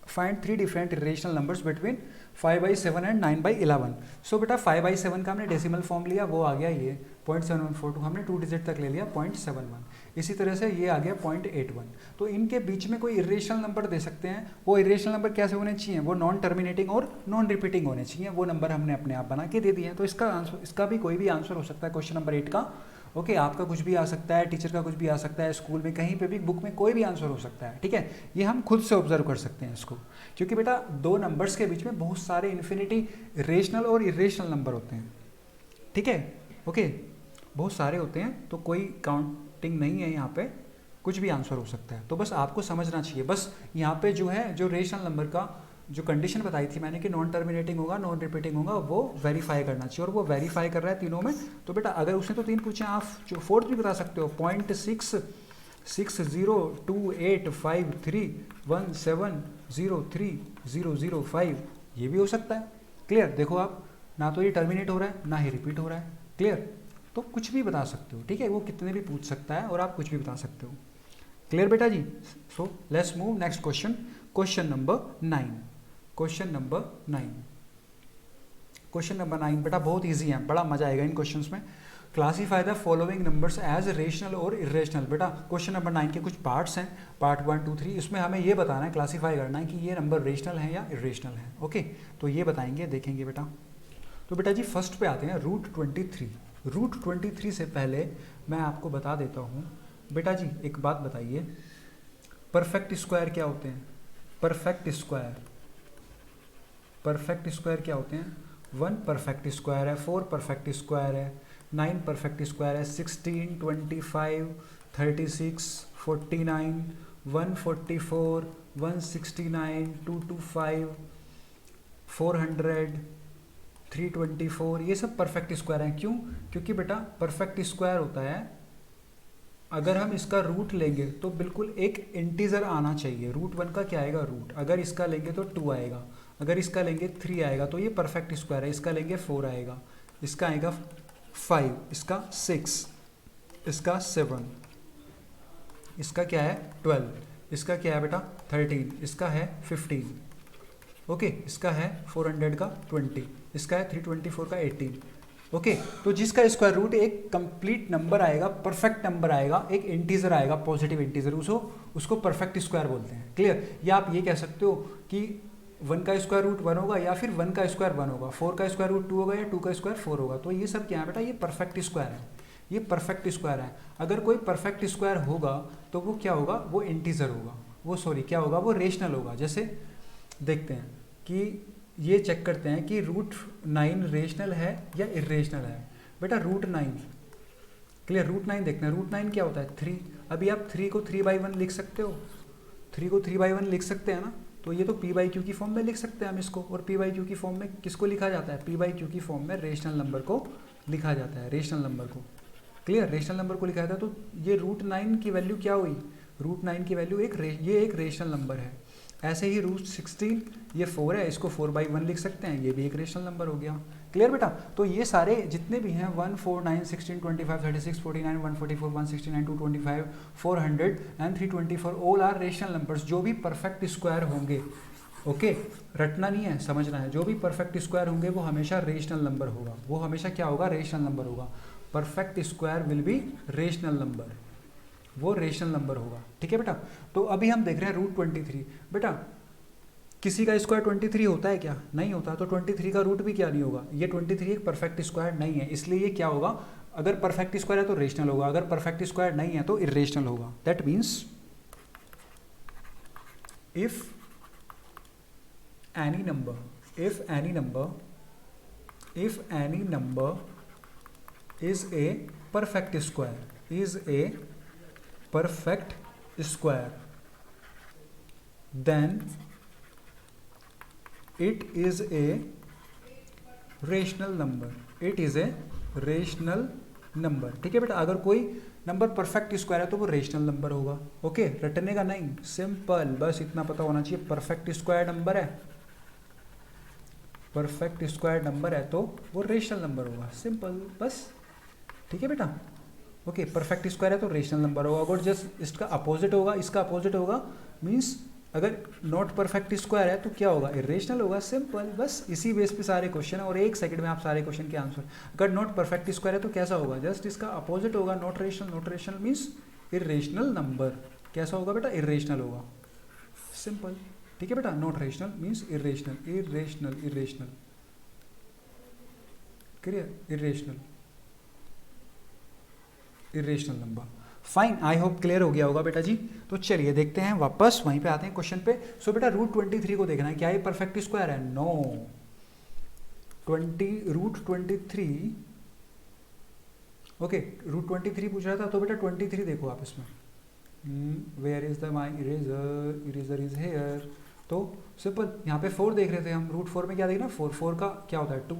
Find 3 different irrational numbers between 5/7 and 9/11। सो बेटा 5/7 का हमने डेसिमल फॉर्म लिया, वो आ गया ये 0.7142, हमने 2 डिजिट तक ले लिया 0.71। इसी तरह से ये आ गया 0.81। तो इनके बीच में कोई इरेशनल नंबर दे सकते हैं। वो इरेशनल नंबर कैसे होने चाहिए? वो नॉन टर्मिनेटिंग और नॉन रिपीटिंग होने चाहिए। वो नंबर हमने अपने आप बना के दे दिए हैं। तो इसका आंसर, इसका भी कोई भी आंसर हो सकता है क्वेश्चन नंबर 8 का। ओके, आपका कुछ भी आ सकता है, टीचर का कुछ भी आ सकता है, स्कूल में कहीं पे भी, बुक में कोई भी आंसर हो सकता है। ठीक है, ये हम खुद से ऑब्जर्व कर सकते हैं इसको, क्योंकि बेटा दो नंबर्स के बीच में बहुत सारे इन्फिनिटी रेशनल और इरेशनल नंबर होते हैं। ठीक है, ओके, बहुत सारे होते हैं, तो कोई काउंटिंग नहीं है यहाँ पे, कुछ भी आंसर हो सकता है। तो बस आपको समझना चाहिए, बस यहाँ पे जो है, जो रेशनल नंबर का जो कंडीशन बताई थी मैंने कि नॉन टर्मिनेटिंग होगा, नॉन रिपीटिंग होगा, वो वेरीफाई करना चाहिए, और वो वेरीफाई कर रहा है तीनों में। तो बेटा अगर उसने तो 3 पूछे, आप जो फोर्थ भी बता सकते हो, 0.6028531703005, ये भी हो सकता है। क्लियर, देखो आप, ना तो ये टर्मिनेट हो रहा है, ना ही रिपीट हो रहा है। क्लियर, तो कुछ भी बता सकते हो। ठीक है, वो कितने भी पूछ सकता है और आप कुछ भी बता सकते हो। क्लियर बेटा जी? So let's move next question, question number 9। Question number 9, question number 9 बेटा बहुत इजी है, बड़ा मजा आएगा इन क्वेश्चंस में। Classify the following numbers as rational और इरेशनल। बेटा क्वेश्चन नंबर 9 के कुछ पार्ट्स हैं, पार्ट 1, 2, 3। इसमें हमें ये बताना है, क्लासीफाई करना है कि ये नंबर रेशनल है या इरेशनल है। ओके, तो ये बताएंगे, देखेंगे बेटा। तो बेटा जी फर्स्ट पे आते हैं, √23। √23 से पहले मैं आपको बता देता हूँ बेटा जी, एक बात बताइए, परफेक्ट स्क्वायर क्या होते हैं? परफेक्ट स्क्वायर, परफेक्ट स्क्वायर क्या होते हैं? 1 परफेक्ट स्क्वायर है, 4 परफेक्ट स्क्वायर है, 9 परफेक्ट स्क्वायर है, 16, 25, 36, 49, 144, 169, 225, 400, 324, ये सब परफेक्ट स्क्वायर हैं। क्यों? क्योंकि बेटा परफेक्ट स्क्वायर होता है, अगर हम इसका रूट लेंगे तो बिल्कुल एक इंटीजर आना चाहिए। √1 का क्या आएगा? रूट। अगर इसका लेंगे तो 2 आएगा, अगर इसका लेंगे 3 आएगा, तो ये परफेक्ट स्क्वायर है। इसका लेंगे 4 आएगा, इसका आएगा 5, इसका 6, इसका 7, इसका क्या है 12, इसका क्या है बेटा 13, इसका है 15, ओके, इसका है 400 का 20, इसका है 324 का 18। ओके, तो जिसका स्क्वायर रूट एक कंप्लीट नंबर आएगा, परफेक्ट नंबर आएगा, एक इंटीजर आएगा, पॉजिटिव इंटीजर, उसको परफेक्ट स्क्वायर बोलते हैं। क्लियर? या आप ये कह सकते हो कि 1 का स्क्वायर रूट 1 होगा, या फिर 1 का स्क्वायर 1 होगा, 4 का स्क्वायर रूट 2 होगा, या 2 का स्क्वायर 4 होगा। तो ये सब क्या है बेटा? ये परफेक्ट स्क्वायर है। ये परफेक्ट स्क्वायर है। अगर कोई परफेक्ट स्क्वायर होगा तो वो क्या होगा, वो इंटीजर होगा, वो सॉरी क्या होगा, वो रेशनल होगा। जैसे देखते हैं कि ये चेक करते हैं कि √9 रेशनल है या इरेशनल है। बेटा √9 क्लियर, √9 देखना है, √9 क्या होता है 3। अभी आप 3 को 3/1 लिख सकते हो, 3 को 3/1 लिख सकते हैं ना, तो ये तो p/q की फॉर्म में लिख सकते हैं हम इसको। और p/q की फॉर्म में किसको लिखा जाता है, p/q की फॉर्म में रेशनल नंबर को लिखा जाता है, रेशनल नंबर को। क्लियर, रेशनल नंबर को लिखा जाता है। तो ये √9 की वैल्यू क्या हुई, √9 की वैल्यू ये एक रेशनल नंबर है। ऐसे ही √16 ये 4 है, इसको 4/1 लिख सकते हैं, ये भी एक रेशनल नंबर हो गया। क्लियर बेटा, तो ये सारे जितने भी हैं 1, 4, 9, 16, 25, 36, 49, 144, 169, 225, 400 and 324 all are rational numbers. जो भी परफेक्ट स्क्वायर होंगे, ओके रटना नहीं है, समझना है, जो भी परफेक्ट स्क्वायर होंगे वो हमेशा रेशनल नंबर होगा, वो हमेशा क्या होगा, रेशनल नंबर होगा। Perfect square will be rational number, वो रेशनल नंबर होगा। ठीक है बेटा, तो अभी हम देख रहे हैं √23। बेटा किसी का स्क्वायर 23 होता है क्या, नहीं होता, तो 23 का रूट भी क्या नहीं होगा, ये 23 एक परफेक्ट स्क्वायर नहीं है, इसलिए ये क्या होगा, अगर परफेक्ट स्क्वायर है तो रेशनल होगा, अगर परफेक्ट स्क्वायर नहीं है तो इरेशनल होगा। That means if any number is a perfect square, then it is a rational number, ठीक है बेटा, अगर कोई नंबर परफेक्ट स्क्वायर है तो वो रेशनल नंबर होगा। ओके, रटने का नहीं, सिंपल, बस इतना पता होना चाहिए, परफेक्ट स्क्वायर नंबर है, परफेक्ट स्क्वायर नंबर है तो वो रेशनल नंबर होगा, सिंपल बस। ठीक है बेटा, ओके, परफेक्ट स्क्वायर है तो रेशनल नंबर होगा। अगर जस्ट इसका अपोजिट होगा, इसका अपोजिट होगा, मीन्स अगर नॉट परफेक्ट स्क्वायर है तो क्या होगा, इरेशनल होगा, सिंपल बस। इसी बेस पे सारे क्वेश्चन है और 1 सेकंड में आप सारे क्वेश्चन के आंसर। अगर नॉट परफेक्ट स्क्वायर है तो कैसा होगा, जस्ट इसका अपोजिट होगा, not rational means irrational number. कैसा होगा बेटा, इरेशनल होगा, सिंपल। ठीक है बेटा, not rational means irrational, clear, irrational number. Fine, I hope clear हो गया होगा बेटा जी। तो चलिए देखते हैं, वापस वहीं पे आते हैं क्वेश्चन पे। सो बेटा √23 को देखना है, क्या ये परफेक्ट स्क्वायर है, नो। √23 ओके, √23 पूछ रहा था, तो बेटा 23 देखो आप इसमें, where is the my eraser is here. तो सिंपल, यहाँ पे 4 देख रहे थे हम, √4 में क्या देखना, 4 का क्या होता है 2,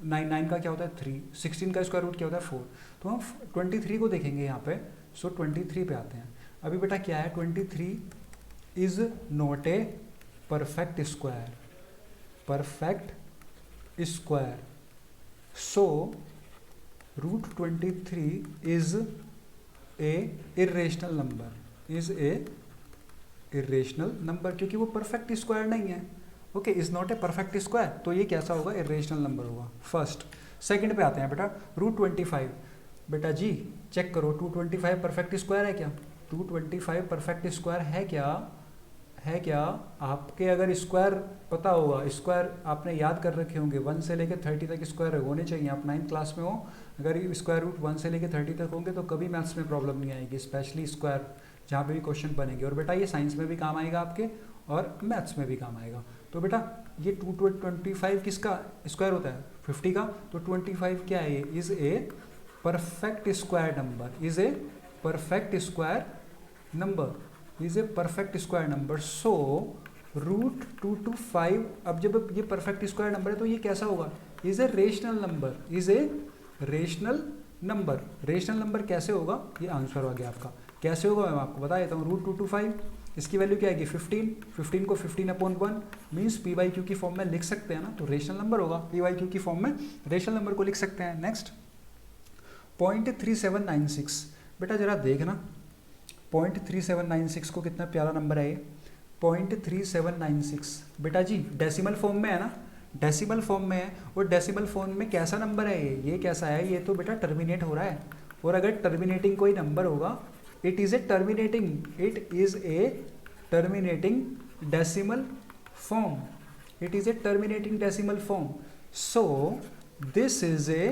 9 का क्या होता है 3, 16 का स्क्वायर रूट क्या होता है 4। तो हम 23 को देखेंगे यहाँ पे। सो 23 पे आते हैं। अभी बेटा क्या है, 23 is not a perfect square, so √23 is a irrational number, क्योंकि वो परफेक्ट स्क्वायर नहीं है। Okay, is not a perfect square, तो ये कैसा होगा, इरेशनल नंबर होगा, फर्स्ट। सेकंड पे आते हैं बेटा, √25। बेटा जी चेक करो, 225 परफेक्ट स्क्वायर है क्या, 225 परफेक्ट स्क्वायर है क्या, आपके अगर स्क्वायर पता होगा, स्क्वायर आपने याद कर रखे होंगे, 1 से लेकर 30 तक स्क्वायर होने चाहिए, आप 9th क्लास में हो, अगर स्क्वायर रूट 1 से लेकर 30 तक होंगे तो कभी मैथ्स में प्रॉब्लम नहीं आएगी, स्पेशली स्क्वायर जहाँ पे भी क्वेश्चन बनेंगे। और बेटा ये साइंस में भी काम आएगा आपके और मैथ्स में भी काम आएगा। तो बेटा ये 225 किसका स्क्वायर होता है, 50 का, तो 25 क्या है, is a perfect square number, so √225। अब जब ये परफेक्ट स्क्वायर नंबर है तो ये कैसा होगा, is a rational number, rational number कैसे होगा, ये आंसर हो गया आपका। कैसे होगा मैं आपको बता देता हूँ, √225 इसकी वैल्यू क्या आएगी 15 को 15/1 मीन्स p/q की फॉर्म में लिख सकते हैं ना, तो रेशनल नंबर होगा, p/q की फॉर्म में रेशनल नंबर को लिख सकते हैं। नेक्स्ट 0.3796, बेटा जरा देखना 0.3796 को, कितना प्यारा नंबर है ये 0.3796। बेटा जी डेसिमल फॉर्म में है ना, डेसिमल फॉर्म में है, और डेसिमल फॉर्म में कैसा नंबर है ये कैसा है, ये तो बेटा टर्मिनेट हो रहा है, और अगर टर्मिनेटिंग कोई नंबर होगा, it is a terminating decimal form, so this is a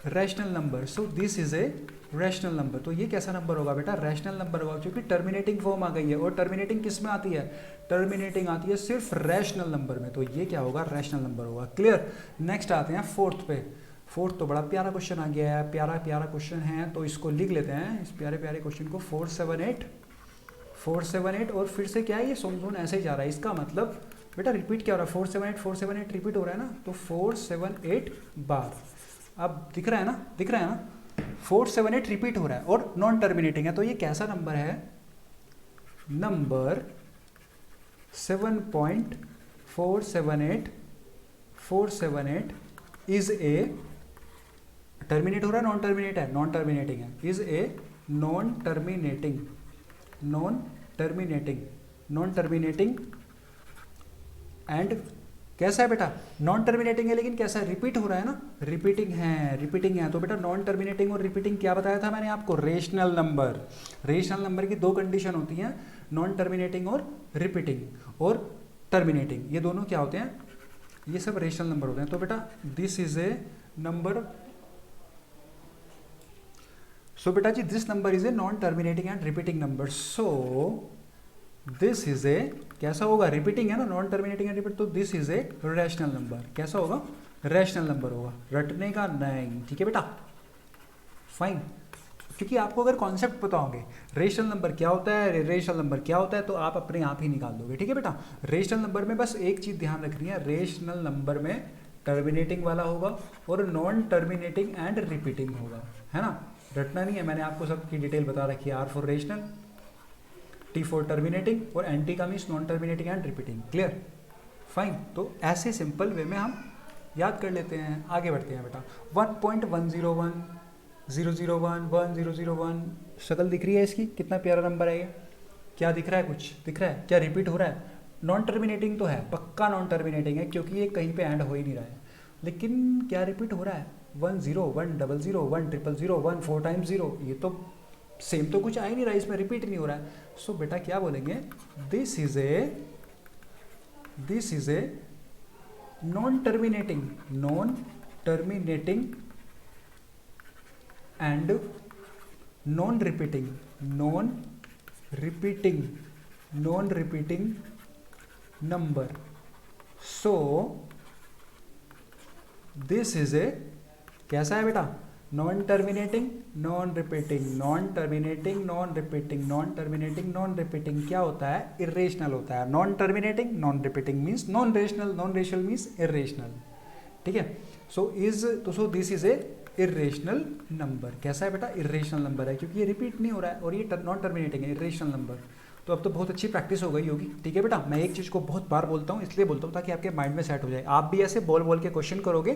rational number, so this is a rational number. तो ये कैसा नंबर होगा बेटा? रैशनल नंबर होगा, क्योंकि टर्मिनेटिंग फॉर्म आ गई है। और टर्मिनेटिंग किस में आती है? टर्मिनेटिंग आती है सिर्फ रैशनल नंबर में। तो ये क्या होगा? रैशनल नंबर होगा। क्लियर? नेक्स्ट आते हैं फोर्थ पे। फोर्थ तो बड़ा प्यारा क्वेश्चन आ गया है, प्यारा प्यारा क्वेश्चन है, तो इसको लिख लेते हैं, इस प्यारे प्यारे क्वेश्चन को। 478 और फिर से क्या है, ये सोन ऐसे ही जा रहा है। इसका मतलब बेटा रिपीट क्या हो रहा है? 478 रिपीट हो रहा है ना, तो 478 बार। अब दिख रहा है ना, दिख रहा है ना, 478 रिपीट हो रहा है और नॉन टर्मिनेटिंग है। तो ये कैसा नंबर है? नंबर 7.478 इज ए, टर्मिनेट हो रहा है, नॉन टर्मिनेट है, नॉन टर्मिनेटिंग है, is a non terminating and कैसा है बेटा? नॉन टर्मिनेटिंग है, लेकिन कैसा है? रिपीट हो रहा है ना, रिपीटिंग है। तो बेटा नॉन टर्मिनेटिंग और रिपीटिंग क्या बताया था मैंने आपको? Rational number. रेशनल नंबर की दो कंडीशन होती हैं, नॉन टर्मिनेटिंग और रिपीटिंग। और टर्मिनेटिंग, ये दोनों क्या होते हैं? ये सब रेशनल नंबर होते हैं। तो बेटा this is a number, so बेटा जी this number is a non terminating and repeating number. So this is a, कैसा होगा? रिपीटिंग है ना, नॉन टर्मिनेटिंग एंड रिपीट, तो this is a rational number. कैसा होगा? रैशनल नंबर होगा, रटने का नहीं। ठीक है बेटा, फाइन। क्योंकि आपको अगर कॉन्सेप्ट पता होंगे रेशनल नंबर क्या होता है, रेशनल नंबर क्या होता है, तो आप अपने आप ही निकाल दोगे। ठीक है बेटा, रेशनल नंबर में बस एक चीज ध्यान रखनी है, रेशनल नंबर में टर्मिनेटिंग वाला होगा और नॉन टर्मिनेटिंग एंड रिपीटिंग होगा, है ना। रटना नहीं है, मैंने आपको सबकी डिटेल बता रखी है। R for rational, T for terminating और NT का means non terminating and repeating. Clear? Fine. तो ऐसे सिंपल वे में हम याद कर लेते हैं। आगे बढ़ते हैं बेटा। 1.101 001 1001 शक्ल दिख रही है इसकी, कितना प्यारा नंबर है ये। क्या दिख रहा है? कुछ दिख रहा है क्या? रिपीट हो रहा है? नॉन टर्मिनेटिंग तो है, पक्का नॉन टर्मिनेटिंग है, क्योंकि ये कहीं पे एंड हो ही नहीं रहा है। लेकिन क्या रिपीट हो रहा है? 10 1 00 1 000 1 4 टाइम्स 0, ये तो सेम तो कुछ आ ही नहीं रहा है, इसमें रिपीट नहीं हो रहा है। सो बेटा क्या बोलेंगे? This is a non terminating and non repeating number. So this is a, कैसा है बेटा? Non terminating, non repeating, non terminating, non repeating, non terminating, non repeating. क्या होता है? इरेशनल होता है। Non terminating, non repeating means non rational, non rational means irrational. ठीक है, सो this is A irrational number. कैसा है बेटा? इरेशनल नंबर है, क्योंकि ये रिपीट नहीं हो रहा है और ये नॉन टर्मिनेटिंग है, इरेशनल नंबर। तो अब तो बहुत अच्छी प्रैक्टिस हो गई होगी। ठीक है बेटा, मैं एक चीज़ को बहुत बार बोलता हूँ, इसलिए बोलता हूँ ताकि आपके माइंड में सेट हो जाए। आप भी ऐसे बोल बोल के क्वेश्चन करोगे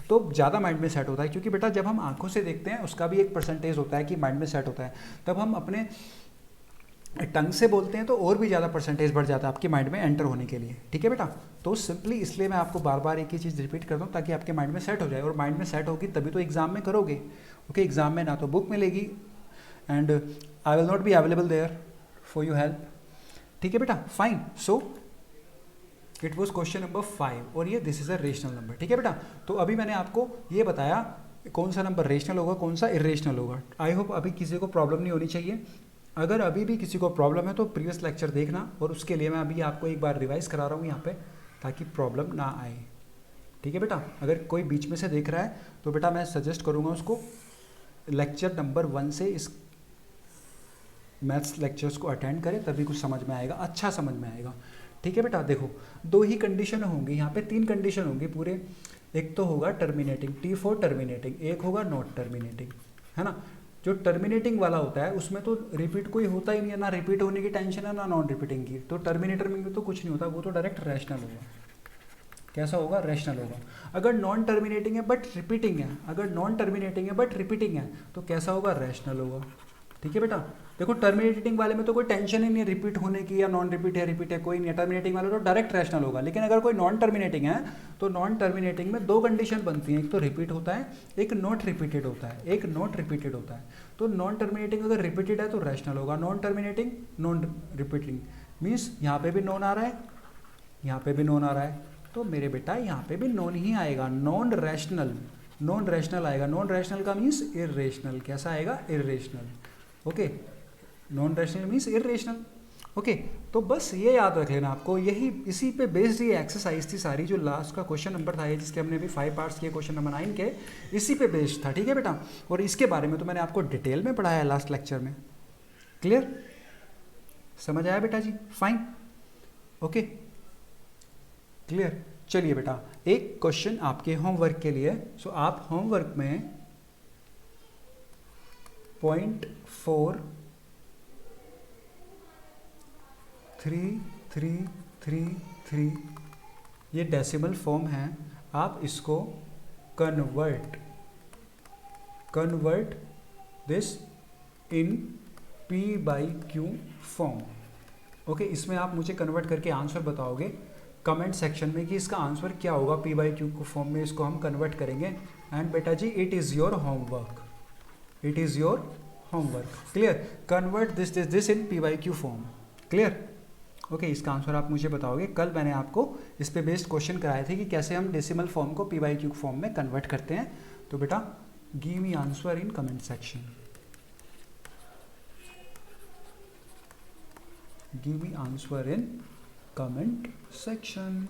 तो ज़्यादा माइंड में सेट होता है, क्योंकि बेटा जब हम आंखों से देखते हैं उसका भी एक परसेंटेज होता है कि माइंड में सेट होता है, तब हम अपने टंग से बोलते हैं तो और भी ज़्यादा परसेंटेज बढ़ जाता है आपके माइंड में एंटर होने के लिए। ठीक है बेटा, तो सिंपली इसलिए मैं आपको बार बार एक ही चीज़ रिपीट करता हूँ ताकि आपके माइंड में सेट हो जाए, और माइंड में सेट होगी तभी तो एग्जाम में करोगे। ओके, एग्जाम में ना तो बुक मिलेगी and I will not be available there for you help. ठीक है बेटा, fine. So it was question number 5 और ये this is a rational number. ठीक है बेटा, तो अभी मैंने आपको ये बताया कौन सा नंबर रेशनल होगा, कौन सा इरेशनल होगा। आई होप अभी किसी को प्रॉब्लम नहीं होनी चाहिए। अगर अभी भी किसी को प्रॉब्लम है तो प्रीवियस लेक्चर देखना, और उसके लिए मैं अभी आपको एक बार रिवाइज करा रहा हूँ यहाँ पे, ताकि प्रॉब्लम ना आए। ठीक है बेटा, अगर कोई बीच में से देख रहा है तो बेटा मैं सजेस्ट करूँगा उसको लेक्चर नंबर 1 से इस मैथ्स लेक्चर्स को अटेंड करें, तभी कुछ समझ में आएगा, अच्छा समझ में आएगा। ठीक है बेटा, देखो 2 ही कंडीशन होंगी यहाँ पे, 3 कंडीशन होंगी पूरे। एक तो होगा टर्मिनेटिंग, T फॉर टर्मिनेटिंग, एक होगा नॉट टर्मिनेटिंग, है ना। जो टर्मिनेटिंग वाला होता है उसमें तो रिपीट कोई होता ही नहीं है, ना रिपीट होने की टेंशन है ना नॉन रिपीटिंग की। तो टर्मिनेटर में तो कुछ नहीं होता, वो तो डायरेक्ट रैशनल होगा। कैसा होगा? रैशनल होगा। अगर नॉन टर्मिनेटिंग है बट रिपीटिंग है, अगर नॉन टर्मिनेटिंग है बट रिपीटिंग है, तो कैसा होगा? रैशनल होगा। ठीक है बेटा, देखो टर्मिनेटिंग वाले में तो कोई टेंशन ही नहीं है रिपीट होने की, या नॉन रिपीट है कोई नहीं है। टर्मिनेटिंग वाले तो डायरेक्ट रैशनल होगा। लेकिन अगर कोई नॉन टर्मिनेटिंग है तो नॉन टर्मिनेटिंग में 2 कंडीशन बनती हैं, एक तो रिपीट होता है, एक नॉट रिपीटेड होता है, एक नॉट रिपीटेड होता है। तो नॉन टर्मिनेटिंग अगर रिपीटेड है तो रैशनल होगा, non terminating non repeating means यहाँ पे भी नॉन आ रहा है, यहाँ पे भी नॉन आ रहा है, तो मेरे बेटा यहाँ पे भी नॉन ही आएगा, नॉन रैशनल। नॉन रैशनल आएगा। नॉन रैशनल का मीन्स इर्रेशनल। कैसा आएगा? Irrational. Okay, non rational means irrational. Okay, तो बस ये याद रख लेना आपको, यही इसी पे बेस्ड ये एक्सरसाइज थी सारी। जो लास्ट का क्वेश्चन नंबर था ये, जिसके हमने अभी 5 पार्ट्स किए, क्वेश्चन नंबर 9 के, इसी पे बेस्ड था। ठीक है बेटा, और इसके बारे में तो मैंने आपको डिटेल में पढ़ाया है लास्ट लेक्चर में। क्लियर? समझ आया बेटा जी? फाइन। Okay, clear. चलिए बेटा, एक क्वेश्चन आपके होमवर्क के लिए। सो आप होमवर्क में .4333 ये डेसिमल फॉर्म है। आप इसको convert this in P/Q form. Okay, इसमें आप मुझे कन्वर्ट करके आंसर बताओगे कमेंट सेक्शन में कि इसका आंसर क्या होगा। P/Q को फॉर्म में इसको हम कन्वर्ट करेंगे। एंड बेटा जी, it is your homework, it is your homework. Clear? Convert this in P/Q form. Clear? Okay, इसका आंसर आप मुझे बताओगे। कल मैंने आपको इस पे बेस्ड क्वेश्चन कराए थे कि कैसे हम डेसिमल फॉर्म को P/Q फॉर्म में कन्वर्ट करते हैं। तो बेटा give me answer in comment section, give me answer in comment section.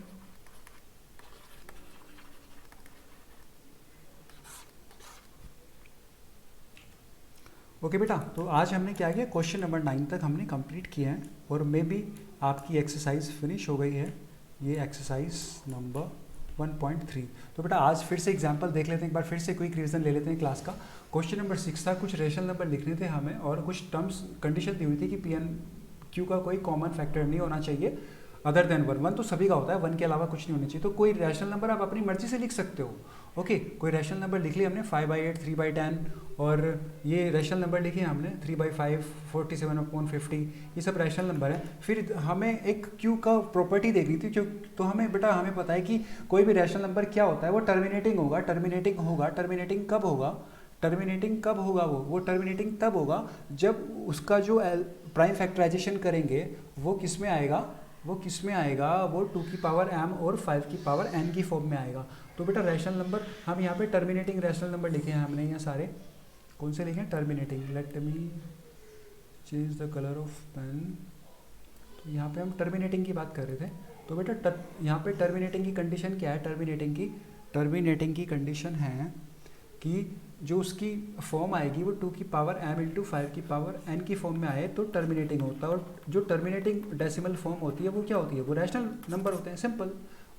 Okay बेटा, तो आज हमने क्या किया, क्वेश्चन नंबर 9 तक हमने कंप्लीट किया है, और मे बी आपकी एक्सरसाइज फिनिश हो गई है। ये एक्सरसाइज नंबर 1.3। तो बेटा आज फिर से एग्जांपल देख लेते हैं, एक बार फिर से क्विक रिवीजन ले लेते हैं क्लास का। क्वेश्चन नंबर 6 था, कुछ रेशनल नंबर लिखने थे हमें, और कुछ टर्म्स कंडीशन दी हुई थी कि P/Q का कोई कॉमन फैक्टर नहीं होना चाहिए अदर देन 1। 1 तो सभी का होता है, 1 के अलावा कुछ नहीं होना चाहिए। तो कोई रैशनल नंबर आप अपनी मर्जी से लिख सकते हो। ओके, कोई रैशनल नंबर लिख लिया हमने 5/8, 3/10, और ये रैशनल नंबर लिखे हमने 3/5, 47/50, ये सब रैशनल नंबर है। फिर हमें एक Q का प्रॉपर्टी देखनी थी, क्यों? तो हमें बेटा हमें पता है कि कोई भी रैशनल नंबर क्या होता है, वो टर्मिनेटिंग होगा। टर्मिनेटिंग कब होगा? वो टर्मिनेटिंग तब होगा जब उसका जो प्राइम फैक्टराइजेशन करेंगे वो किस में आएगा? वो 2 की पावर m और 5 की पावर n की फॉर्म में आएगा। तो बेटा रैशनल नंबर हम यहाँ पे टर्मिनेटिंग रैशनल नंबर लिखे हैं हमने, यहाँ सारे कौन से लिखे हैं? Terminating. Let me change the colour of pen. तो यहाँ पे हम टर्मिनेटिंग की बात कर रहे थे। तो बेटा यहाँ पे टर्मिनेटिंग की कंडीशन क्या है? टर्मिनेटिंग की कंडीशन है कि जो उसकी फॉर्म आएगी वो 2 की पावर m इंटू 5 की पावर n की फॉर्म में आए तो टर्मिनेटिंग होता है। और जो टर्मिनेटिंग डेसिमल फॉर्म होती है वो क्या होती है? वो रैशनल नंबर होते हैं, सिंपल।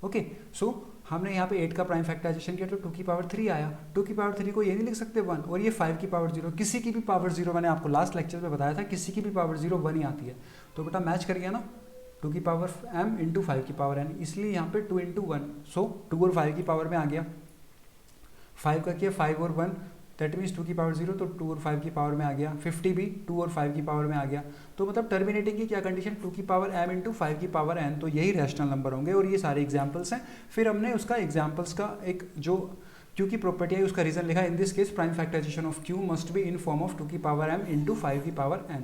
ओके, सो हमने यहाँ पे 8 का प्राइम फैक्टराइजेशन किया तो 2 की पावर 3 आया। 2 की पावर 3 को ये नहीं लिख सकते 1, और ये 5 की पावर 0, किसी की भी पावर 0, मैंने आपको लास्ट लेक्चर में बताया था किसी की भी पावर 0 1 ही आती है। तो बेटा मैच कर गया ना, 2 की पावर m इंटू 5 की पावर n, इसलिए यहाँ पे 2 इंटू 1, सो 2 और 5 की पावर में आ गया। 5 का किया 5 और 1, दैट मीन्स 2 की पावर 0, तो 2 और 5 की पावर में आ गया। 50 भी 2 और 5 की पावर में आ गया। तो मतलब टर्मिनेटिंग की क्या कंडीशन? 2 की पावर m इंटू 5 की पावर n, तो यही रैशनल नंबर होंगे। और ये सारे एग्जाम्पल्स हैं। फिर हमने उसका एग्जाम्पल्स का एक जो Q की प्रॉपर्टी है उसका रीजन लिखा। In this case prime factorisation of Q must be in form of 2 की पावर m इंटू 5 की power n।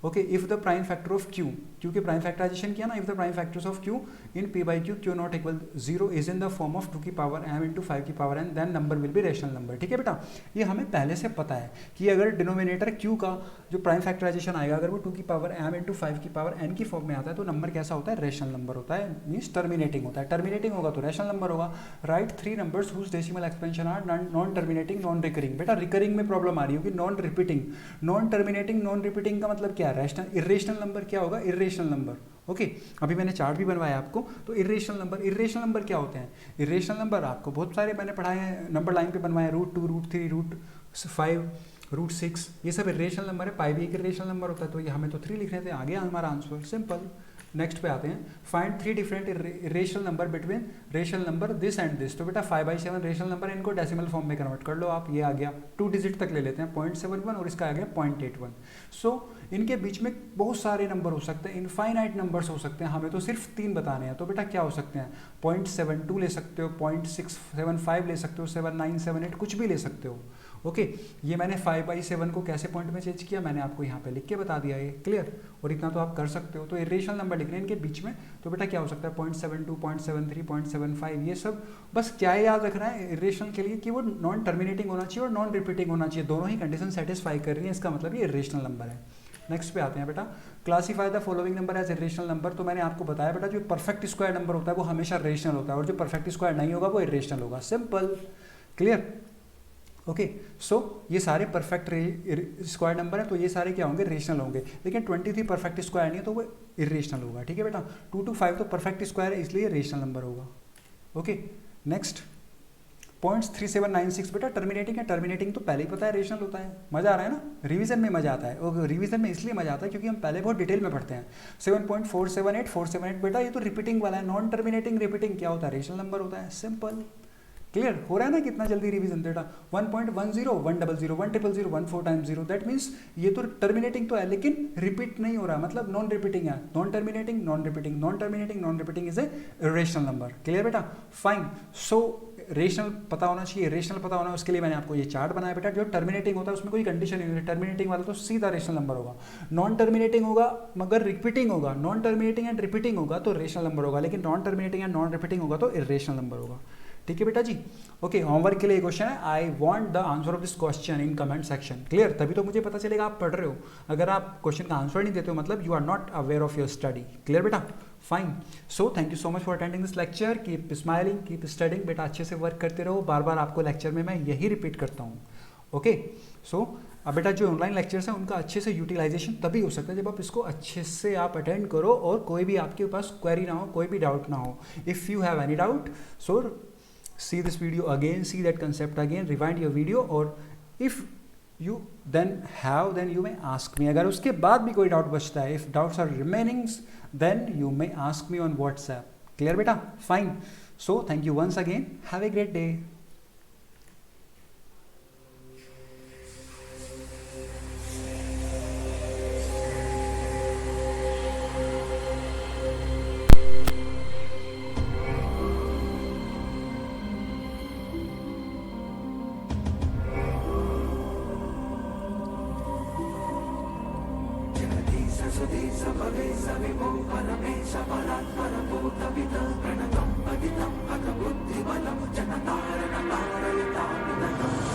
Okay, if the prime factor of Q के प्राइम फैक्टराइजेशन किया ना, if the prime factors of Q in P/Q Q not equal 0 is in the form of 2 की power m into 5 की power n, then number will be rational number. ठीक है बेटा, ये हमें पहले से पता है कि अगर डिनोमिनेटर Q का जो प्राइम फैक्टराइजेशन आएगा अगर वो 2 की पावर m इंटू 5 की पावर n की फॉर्म में आता है तो नंबर कैसा होता है? रैशनल नंबर होता है, मीन्स टर्मिनेटिंग होता है। टर्मिनेटिंग होगा तो रैशनल नंबर होगा। Right 3 numbers whose decimal expansion are non terminating non recurring. बेटा रिकरिंग में प्रॉब्लम आ रही होगी, non repeating. Non terminating non repeating का मतलब क्या है? रैशनल। इर्रेशनल नंबर क्या होगा? Irrational number. ओके, अभी मैंने चार्ट भी बनवाया आपको। तो इर्रेशनल नंबर क्या होते हैं? इर्रेशनल नंबर आपको बहुत सारे मैंने पढ़ाए हैं, नंबर लाइन पे बनवाए, √2, √3, √5, √6, ये सब इर्रेशनल नंबर है। पाई भी एक इर्रेशनल नंबर होता है, तो ये हमें तो 3 लिखने थे, आगे हमारा आंसर सिंपल। नेक्स्ट पे आते हैं, find 3 different rational number between rational number this and this. तो बेटा 5/7 रेशनल नंबर, इनको डेसिमल फॉर्म में कन्वर्ट कर लो आप। ये आ गया 2 डिजिट तक ले लेते हैं, 0.71, और इसका आ गया 0.81। सो इनके बीच में बहुत सारे नंबर हो सकते हैं, इनफाइनाइट नंबर्स हो सकते हैं, हमें तो सिर्फ 3 बताने हैं। तो बेटा क्या हो सकते हैं? 0.72 ले सकते हो, 0.675 ले सकते हो, 7978 कुछ भी ले सकते हो। ओके, ये मैंने 5/7 को कैसे पॉइंट में चेंज किया मैंने आपको यहाँ पे लिख के बता दिया, ये क्लियर। और इतना तो आप कर सकते हो। तो इरेशनल नंबर लिख रहे हैं इनके बीच में, तो बेटा क्या हो सकता है 0.72, 0.73, 0.75, ये सब बस क्या याद रखना है इरेशनल के लिए कि वो नॉन टर्मिनेटिंग होना चाहिए और नॉन रिपीटिंग होना चाहिए, दोनों ही कंडीशन सेटिस्फाई कर रही है, इसका मतलब ये इरेशनल नंबर है। नेक्स्ट पे आते हैं बेटा, classify the following number as irrational number. तो मैंने आपको बताया बेटा जो परफेक्ट स्क्वायर नंबर होता है वो हमेशा रेशनल होता है और जो परफेक्ट स्क्वायर नहीं होगा वो इरेशनल होगा, सिंपल, क्लियर। ओके, सो ये सारे परफेक्ट स्क्वायर नंबर है तो ये सारे क्या होंगे, रेशनल होंगे। लेकिन 23 परफेक्ट स्क्वायर नहीं है तो वो इरेशनल होगा, ठीक है बेटा। 2 to 5 तो परफेक्ट स्क्वायर है इसलिए रेशनल नंबर होगा। ओके, नेक्स्ट 0.3796 बेटा टर्मिनेटिंग है। टर्मिनेटिंग तो पहले ही पता है रेशनल होता है, मजा आ रहा है ना, रिवीजन में मजा आता है। और रिवीजन में इसलिए मजा आता है क्योंकि हम पहले बहुत डिटेल में पढ़ते हैं। 7.478 बेटा ये तो रिपीटिंग वाला है, नॉन टर्मिनेटिंग रिपीटिंग क्या होता है, रेशनल नंबर होता है, सिंपल, क्लियर हो रहा है ना कितना जल्दी रिवीजन बेटा। 1.10 100 100 100 1 4 टाइम्स 0, दैट मीन्स ये तो टर्मिनेटिंग तो है लेकिन रिपीट नहीं हो रहा, मतलब नॉन रिपीटिंग है। Non terminating non repeating, non terminating non repeating is a rational number, clear बेटा, फाइन। सो रेशनल पता होना चाहिए, रेशनल पता होना, उसके लिए मैंने आपको ये चार्ट बनाया बेटा। जो टर्मिनेटिंग होता है उसमें कोई कंडीशन नहीं होती, टर्मिनेटिंग वाला तो सीधा रेशनल नंबर होगा। नॉन टर्मिनेटिंग होगा मगर रिपीटिंग होगा, नॉन टर्मिनेटिंग एंड रिपीटिंग होगा तो रेशनल नंबर होगा, लेकिन non terminating and non repeating होगा तो इरेशनल नंबर होगा, ठीक है बेटा जी। ओके, होमवर्क के लिए क्वेश्चन है, I want the answer of this question in comment section, clear, तभी तो मुझे पता चलेगा आप पढ़ रहे हो। अगर आप क्वेश्चन का आंसर नहीं देते हो मतलब you are not aware of your study, clear बेटा, fine. So thank you so much for attending this lecture, keep smiling, keep studying बेटा, अच्छे से वर्क करते रहो, बार बार आपको लेक्चर में मैं यही रिपीट करता हूँ। ओके, सो अब बेटा जो ऑनलाइन लेक्चर्स हैं उनका अच्छे से यूटिलाइजेशन तभी हो सकता है जब आप इसको अच्छे से आप अटेंड करो और कोई भी आपके पास क्वेरी ना हो, कोई भी डाउट ना हो। If you have any doubt so see this video again, see that concept again, rewind your video, और if you then you may ask me। अगर उसके बाद भी कोई डाउट बचता है, if doubts are remaining then you may ask me on WhatsApp, clear बेटा, fine। So thank you once again, have a great day। प्रणतं पतितं अथ बुद्धिबलं जनतारणतारयितामिदम्